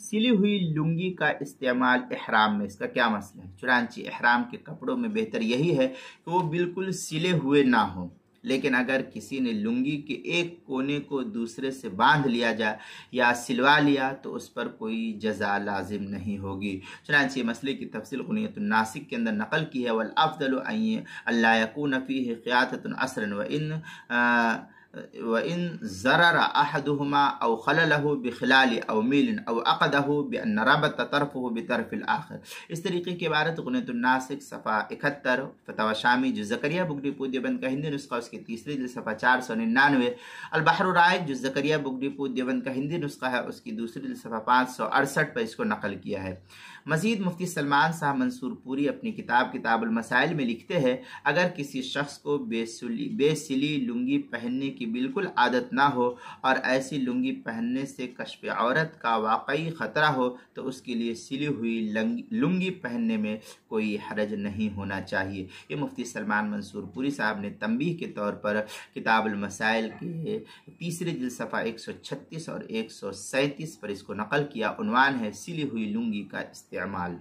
सिली हुई लुंगी का इस्तेमाल इहराम में, इसका क्या मसला है? चुनांचे इहराम के कपड़ों में बेहतर यही है कि वो बिल्कुल सिले हुए ना हो, लेकिन अगर किसी ने लुंगी के एक कोने को दूसरे से बांध लिया जाए या सिलवा लिया तो उस पर कोई जज़ा लाजिम नहीं होगी। चुनांचे मसले की तफसील गुनियतुन नासिक के अंदर नकल की है। वल अफ़ज़लु अल्ला यकून फ़ीहि क़ियाततुन असरन व इन ज़रर अहदुहुमा औ खललहु बिखिलाल औ मील औ अक़दहु बिअन रबत तरफ़ुहु बितरफ़िल आख़िर। इस तरीके की इबारत गुनियतुन नासिक सफ़ा 71, फ़तवा शामी जुज़ ज़करिया बुक डिपो देवबंद का हिंदी नुस्खा उसकी तीसरी जिल्द सफ़ा 499, अल बहर राइक़ जुज़ ज़करिया बुक डिपो देवबंद का हिंदी नुस्खा है उसकी दूसरी जिल्द सफ़ा 568 पर इसको नकल किया है। मज़ीद मुफ्ती सलमान साहब मंसूरपुरी अपनी किताब किताबुल मसाइल में लिखते हैं, अगर किसी शख्स को बेसिली लुंगी पहनने की बिल्कुल आदत ना हो और ऐसी लुंगी पहनने से कश्फ औरत का वाकई ख़तरा हो तो उसके लिए सिली हुई लुंगी पहनने में कोई हरज नहीं होना चाहिए। ये मुफ्ती सलमान मंसूरपुरी साहब ने तंबीह के तौर पर किताबुल मसाइल के तीसरे जिल्द सफ़ा 136 और 137 पर इसको नकल किया। उन्वान है सिली हुई लुंगी का इस्तेमाल।